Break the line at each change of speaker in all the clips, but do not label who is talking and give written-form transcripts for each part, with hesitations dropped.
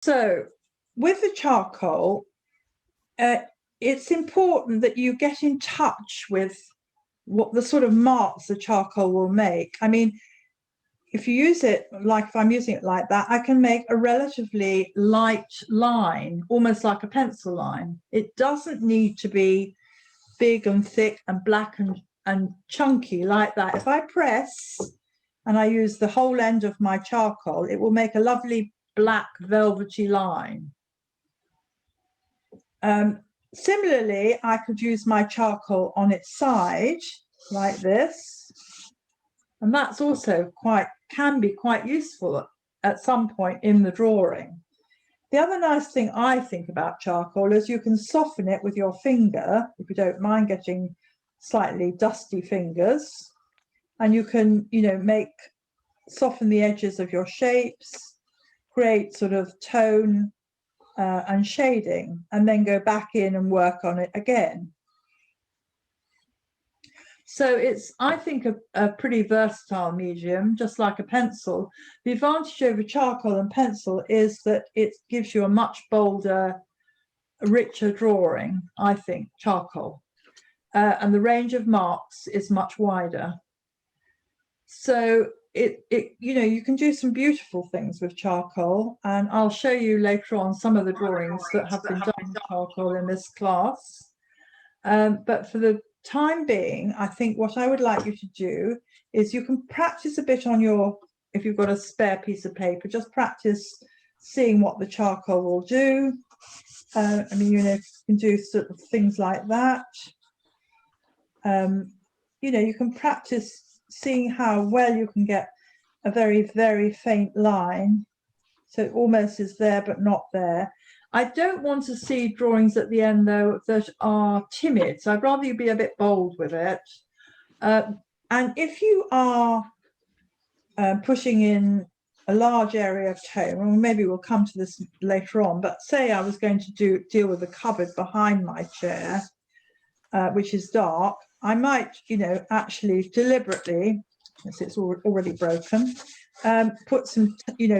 So with the charcoal, it's important that you get in touch with what the sort of marks the charcoal will make. I mean, if you use it, like if I'm using it like that, I can make a relatively light line, almost like a pencil line. It doesn't need to be big and thick and black and chunky like that. If I press and I use the whole end of my charcoal, it will make a lovely black velvety line. Similarly, I could use my charcoal on its side like this, and that's also can be quite useful at some point in the drawing. The other nice thing I think about charcoal is you can soften it with your finger, if you don't mind getting slightly dusty fingers, and you can, soften the edges of your shapes, create sort of tone and shading, and then go back in and work on it again. So it's, I think, a pretty versatile medium, just like a pencil. The advantage over charcoal and pencil is that it gives you a much bolder, richer drawing, I think, charcoal. And the range of marks is much wider. So you can do some beautiful things with charcoal, and I'll show you later on some of the drawings that have been done with charcoal in this class. But for the time being, I think what I would like you to do is you can practice a bit on if you've got a spare piece of paper, just practice seeing what the charcoal will do. I mean, you can do sort of things like that. You can practice seeing how well you can get a very, very faint line. So it almost is there, but not there. I don't want to see drawings at the end, though, that are timid. So I'd rather you be a bit bold with it. And if you are pushing in a large area of tone, well, maybe we'll come to this later on, but say I was going to deal with the cupboard behind my chair, which is dark, I might, actually deliberately, as it's already broken, put some,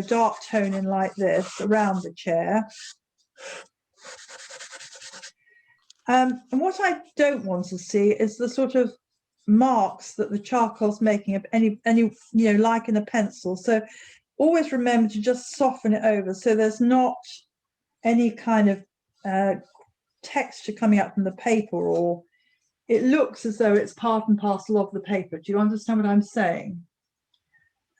dark tone in like this around the chair. And what I don't want to see is the sort of marks that the charcoal's making of any like in a pencil. So always remember to just soften it over so there's not any kind of texture coming up from the paper, or it looks as though it's part and parcel of the paper. Do you understand what I'm saying?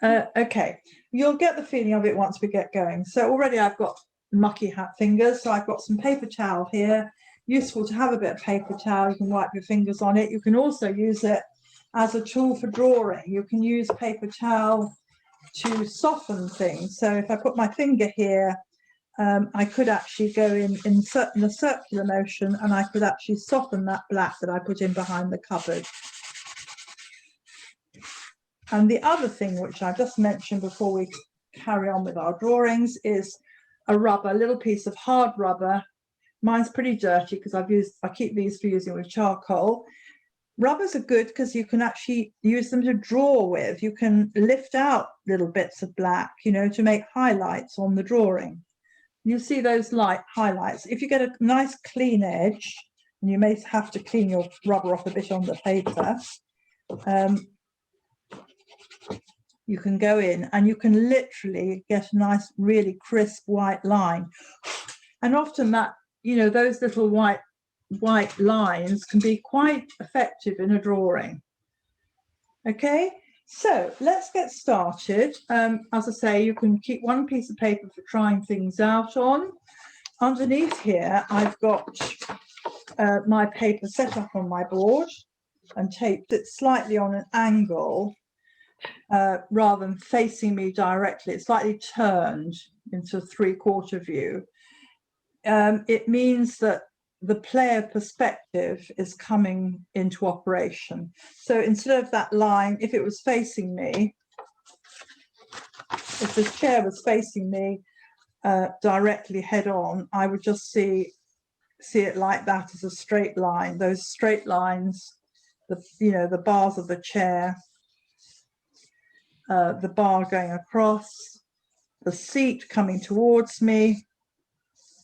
Okay, you'll get the feeling of it once we get going. So already I've got mucky hat fingers, so I've got some paper towel here. Useful to have a bit of paper towel. You can wipe your fingers on it. You can also use it as a tool for drawing. You can use paper towel to soften things. So if I put my finger here, I could actually go in a circular motion, and I could actually soften that black that I put in behind the cupboard. And the other thing which I just mentioned before we carry on with our drawings is a little piece of hard rubber. Mine's pretty dirty because I keep these for using with charcoal. Rubbers are good because you can actually use them to draw with. You can lift out little bits of black, to make highlights on the drawing. You'll see those light highlights. If you get a nice clean edge, and you may have to clean your rubber off a bit on the paper, you can go in and you can literally get a nice, really crisp white line. And often that, those little white lines can be quite effective in a drawing. Okay, so let's get started. As I say, you can keep one piece of paper for trying things out on. Underneath here, I've got my paper set up on my board and taped it slightly on an angle rather than facing me directly. It's slightly turned into a 3/4 view. It means that the player perspective is coming into operation. So instead of that line, if it was facing me, if the chair was facing me directly head on, I would just see it like that as a straight line. Those straight lines, the bars of the chair, the bar going across, the seat coming towards me,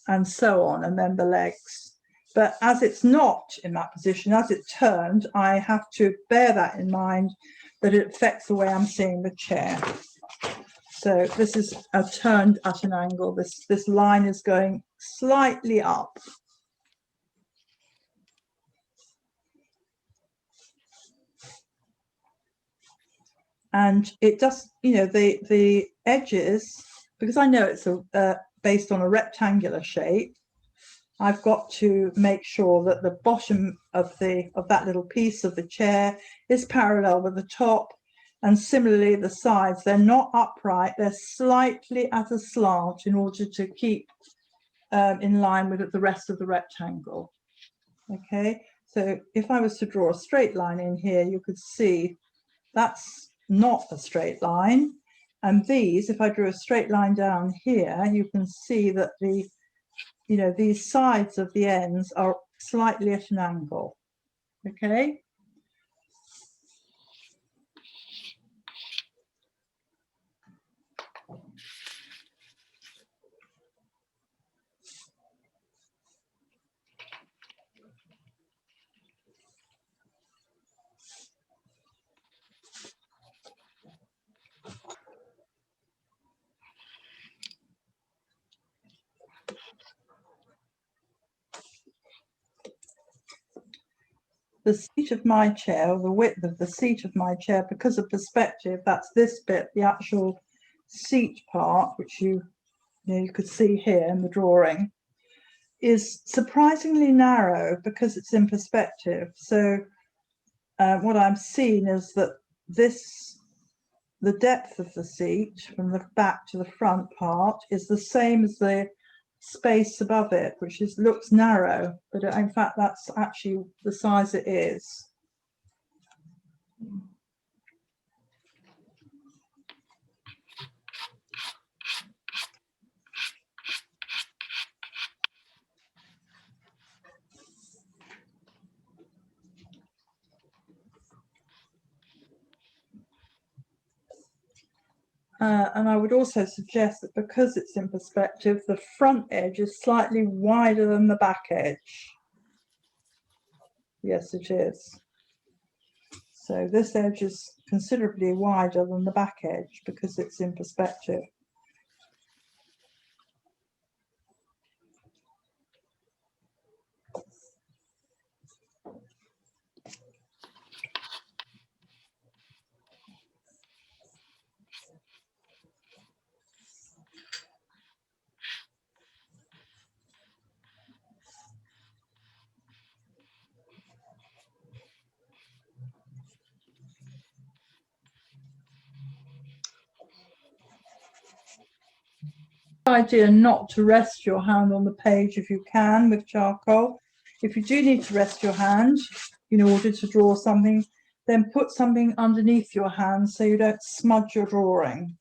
and so on, and then the legs. But as it's not in that position, as it turned, I have to bear that in mind, that it affects the way I'm seeing the chair. So this is turned at an angle. This line is going slightly up. And it just, the edges, because I know it's based on a rectangular shape, I've got to make sure that the bottom of that little piece of the chair is parallel with the top, and similarly the sides. They're not upright, they're slightly at a slant in order to keep in line with the rest of the rectangle. Okay, so if I was to draw a straight line in here, you could see that's not a straight line. And these, if I drew a straight line down here, you can see that these sides of the ends are slightly at an angle. Okay. The seat of my chair, or the width of the seat of my chair, because of perspective, that's this bit, the actual seat part, which you could see here in the drawing, is surprisingly narrow because it's in perspective. So what I'm seeing is that the depth of the seat from the back to the front part is the same as the space above it, which looks narrow, but in fact that's actually the size it is. And I would also suggest that because it's in perspective, the front edge is slightly wider than the back edge. Yes, it is. So this edge is considerably wider than the back edge because it's in perspective. Idea not to rest your hand on the page if you can with charcoal. If you do need to rest your hand in order to draw something, then put something underneath your hand so you don't smudge your drawing.